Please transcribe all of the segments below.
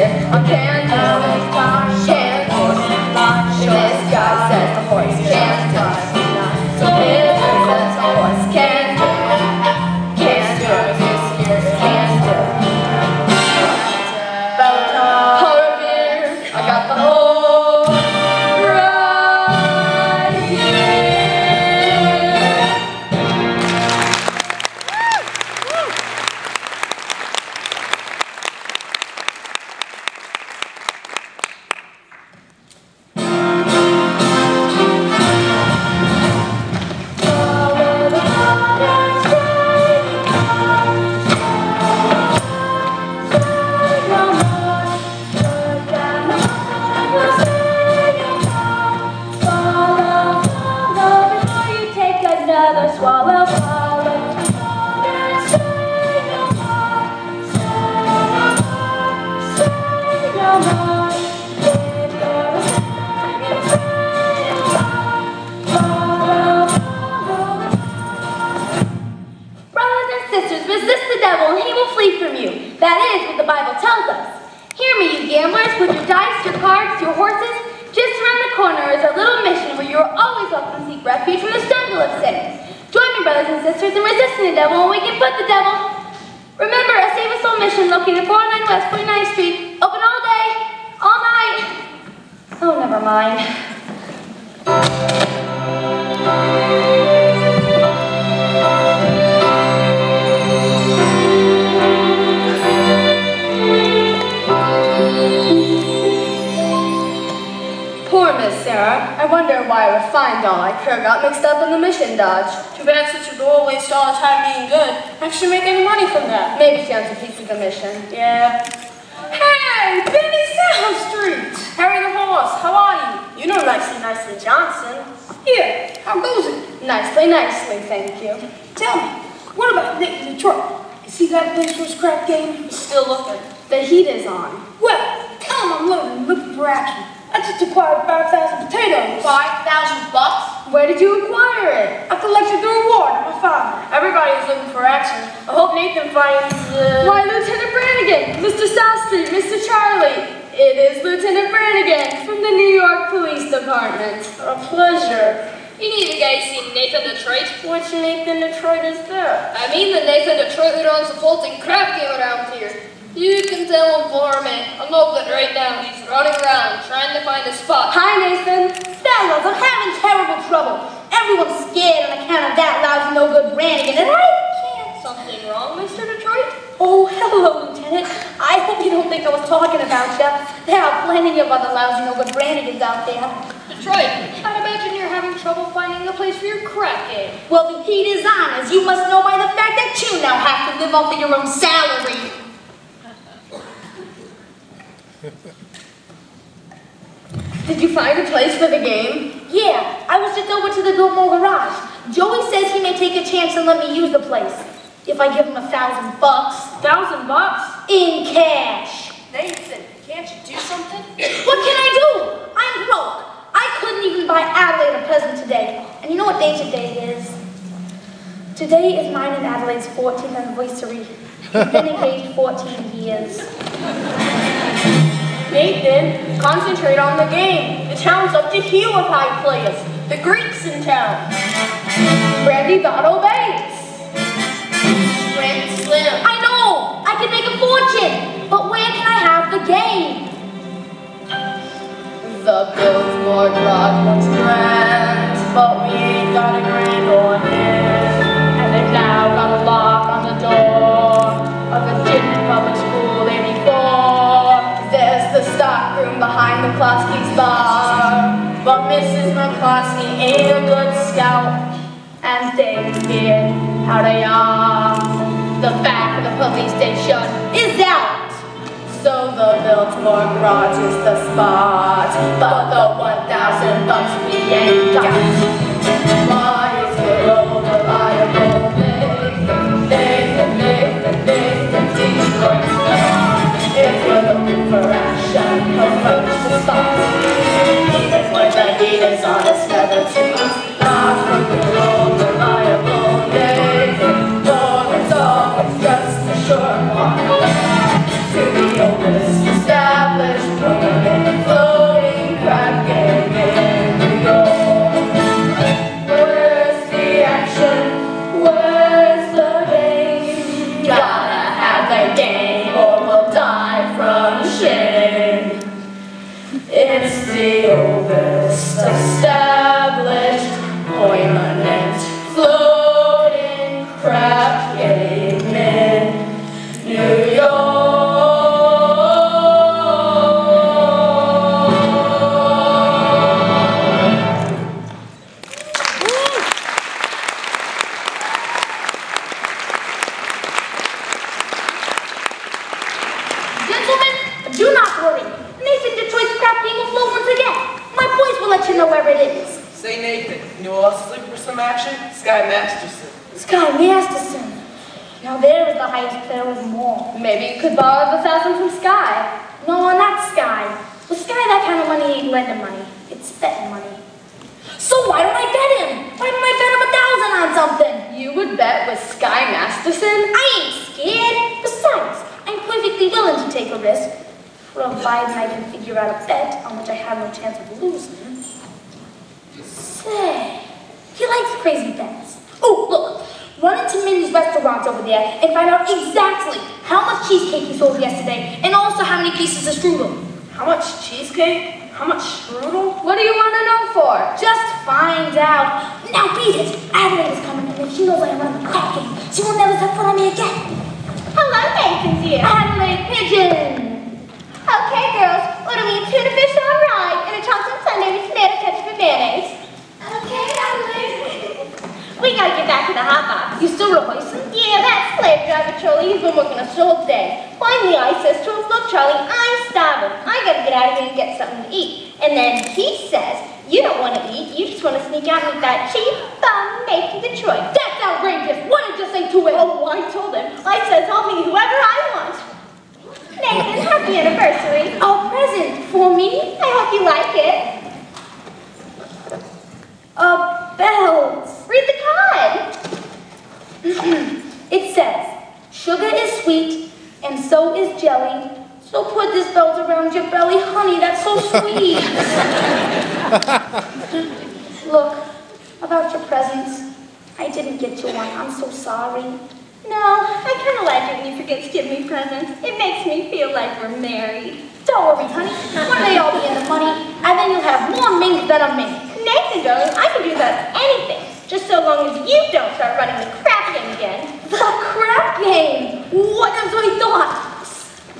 here. I can't do it. Can't do it. This guy says the horse can't do it. So this says the horse can't do it. Can't do it. This year can't do it. Hold up here. I got the whole right here. Swallow, brothers and sisters, resist the devil and he will flee from you. That is what the Bible tells us. Hear me, you gamblers, with your dice, your cards, your horses. Just around the corner is a little mission where you are always welcome to seek refuge from the jungle of sin. Join me, brothers and sisters, in resisting the devil, and we can put the devil. Remember, a Save Us Soul mission located 409 West 49th Street, open all day, all night. Oh, never mind. Poor Miss Sarah. I wonder why a refined doll like her got mixed up in the mission dodge. Too bad such a doll wastes all the time being good. Actually make any money from that. Maybe she has a piece of the mission. Yeah. Hey, Benny South Street! Harry the Horse, how are you? You know Nicely Johnson. Yeah, how goes it? Nicely, thank you. Tell me, what about Nick in Detroit? Is he got a place for his crap game? He's still looking. The heat is on. Well, tell him I'm loaded and looking for action. I just acquired 5,000 potatoes. 5,000 bucks? Where did you acquire it? I collected the reward of my father. Everybody's looking for action. I hope Nathan finds, Why, Lieutenant Brannigan, Mr. Sastry, Mr. Charlie. It is Lieutenant Brannigan from the New York Police Department. A pleasure. You need a guy seen Nathan Detroit? Which Nathan Detroit is that? I mean the Nathan Detroit who runs the Fulton crap game around here. You can tell him for me. I'm open right now. He's running around trying to find a spot. Hi, Nathan. Fellas, I'm having terrible trouble. Everyone's scared on account of that lousy no-good Brannigan, and I can't. Something wrong, Mr. Detroit? Oh, hello, Lieutenant. I hope you don't think I was talking about you. There are plenty of other lousy no-good Brannigans out there. Detroit, I'd imagine you're having trouble finding a place for your crap game. Well, the heat is on, as you must know by the fact that you now have to live off of your own salary. Did you find a place for the game? Yeah, I was just over to the Gilmore Garage. Joey says he may take a chance and let me use the place. If I give him $1,000. $1,000? In cash. Nathan, can't you do something? What can I do? I'm broke. I couldn't even buy Adelaide a present today. And you know what day today is? Today is mine and Adelaide's 14th anniversary. We've been engaged 14 years. Nathan, concentrate on the game. The town's up to here with high players. The Greeks in town. Brandy Bottle Bates. Brand Slim. I know! I can make a fortune! But where can I have the game? The Biltmore Garage looks grand, but we ain't got a grand on it. And they've now got a lock on the door of Virginia Public School 84. There's the stockroom behind McCloskey's bar. But Mrs. McCloskey ain't a good scout, and things get how they are. The back of the police station is out. So the Biltmore Garage is the spot, but the 1,000 bucks we ain't got. Why is it reliable? Nathan, Detroit. If you're looking for action, approach the spot. Even when the heat is on, it's never too hot. Not from the old reliable Nathan, for it's always just a short walk to the oldest established. It's the oldest established permanent floating crab game in New York. Gentlemen, do not worry. Nathan Detroit's crap game will float once again. My boys will let you know where it is. Say Nathan, you know who else is looking for some action? Sky Masterson. Sky Masterson. Now there is the highest player of them all. Maybe you could borrow the 1,000 from Sky. No, not Sky. With Sky, that kind of money ain't lending money. It's betting money. So why don't I bet him? Why don't I bet him 1,000 on something? You would bet with Sky Masterson? I ain't scared. Besides, I'm perfectly willing to take a risk, provided I can figure out a bet on which I have no chance of losing. Say, he likes crazy bets. Oh, look, run into Minnie's restaurant over there and find out exactly how much cheesecake he sold yesterday and also how many pieces of strudel. How much cheesecake? How much strudel? What do you want to know for? Just find out. Now beat it. Adelaide is coming in and she knows I am running the crap game. She will never set foot on me again. Hello, Nathan dear. Adelaide Pigeon. Okay, girls, order me a tuna fish on rye and a Johnson sundae with tomato ketchup and mayonnaise. Okay, Adelaide. We gotta get back to the hot box. You still rehearsing? Yeah, that slave driver Charlie, he's been working us all day. Finally, I says to him, look, Charlie, I'm starving. I gotta get out of here and get something to eat. And then he says, you don't want to eat, you just want to sneak out and eat that cheap bum Nathan Detroit. That's outrageous. What did you say to him? Oh, I told him. I says I'll be whoever I want. Nathan, happy anniversary. A present for me? I hope you like it. Bells. Read the card. It says, sugar is sweet and so is jelly. So put this belt around your belly, honey, that's so sweet. Look, about your presents, I didn't get you one, I'm so sorry. No, I kind of like it when you forget to give me presents. It makes me feel like we're married. Don't worry, honey, one day I'll be in the money, and then you'll have more mink than a mink. Nathan, darling, I can do that anything, just so long as you don't start running the crap game again. The crap game! What have I thought?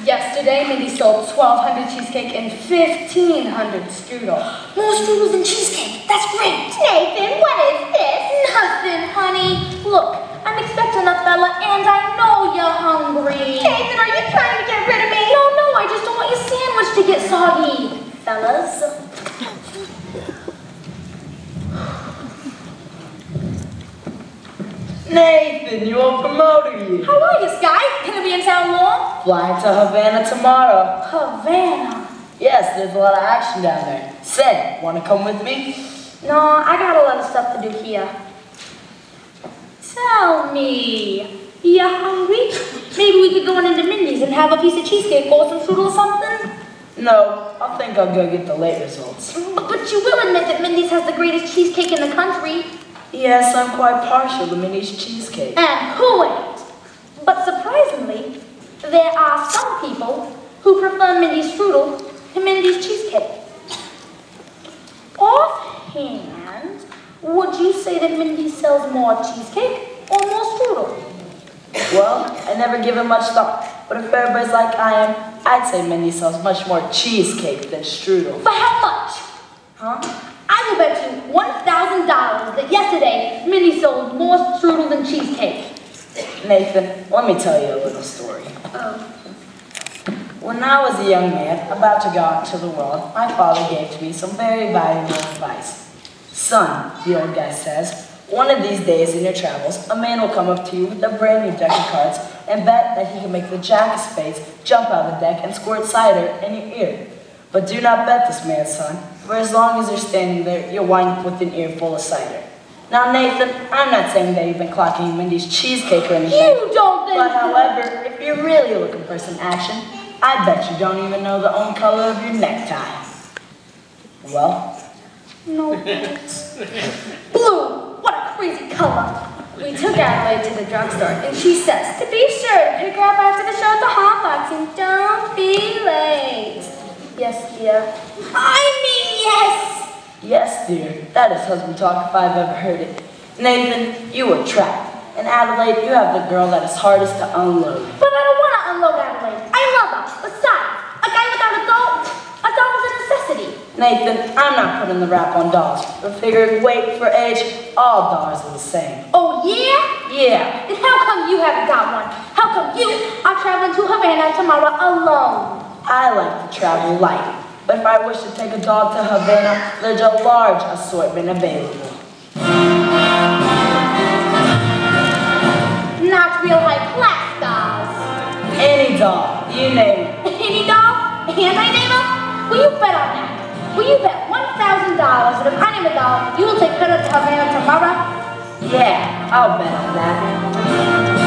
Yesterday, Mindy sold 1,200 cheesecake and 1,500 strudel. More strudels than cheesecake, that's great! Nathan, what is this? Nothing, honey. Look, I'm expecting a fella, and I know you're hungry. Nathan, are you trying to get rid of me? No, I just don't want your sandwich to get soggy. Fellas. Nathan, you old promoter, you. How are you, Sky? Gonna be in town long? Flying to Havana tomorrow. Havana. Yes, there's a lot of action down there. Say, wanna come with me? No, I got a lot of stuff to do here. Tell me, you hungry? Maybe we could go on into Mindy's and have a piece of cheesecake or some strudel or something? No, I think I'll go get the late results. But you will admit that Mindy's has the greatest cheesecake in the country. Yes, I'm quite partial to Minnie's cheesecake. And who ain't? But surprisingly, there are some people who prefer Mindy's strudel to Mindy's cheesecake. Offhand, would you say that Mindy sells more cheesecake or more strudel? Well, I never give it much thought, but if everybody's like I am, I'd say Mindy sells much more cheesecake than strudel. For how much? Huh? I will bet you $1,000 that yesterday Mindy sold more strudel than cheesecake. Nathan, let me tell you a little story. When I was a young man, about to go out into the world, my father gave to me some very valuable advice. Son, the old guy says, one of these days in your travels, a man will come up to you with a brand new deck of cards and bet that he can make the jack of spades jump out of the deck and squirt cider in your ear. But do not bet this man, son, for as long as you're standing there, you'll wind up with an ear full of cider. Now, Nathan, I'm not saying that you've been clocking Mindy's cheesecake or anything. You don't think But however, if you're really looking for some action, I bet you don't even know the own color of your necktie. Well? No thanks. Blue! What a crazy color! We took Adelaide to the drugstore, and she says, To be sure to pick her up after the show at the hot box and don't be late. Yes, dear. dear. I mean, yes. Yes, dear. That is husband talk if I've ever heard it. Nathan, you were trapped. And Adelaide, you have the girl that is hardest to unload. But I don't want to unload Adelaide. I love her. Besides, a guy without a doll is a necessity. Nathan, I'm not putting the rap on dolls. But figuring weight for age, all dolls are the same. Oh, yeah? Yeah. Then how come you haven't got one? How come you are traveling to Havana tomorrow alone? I like to travel light. But if I wish to take a dog to Havana, there's a large assortment available. Not real high-class dolls. Any doll, you name it. Any doll? And I name her? Will you bet on that? Will you bet $1,000 that if I name a doll, you will take her to Havana tomorrow? Yeah, I'll bet on that.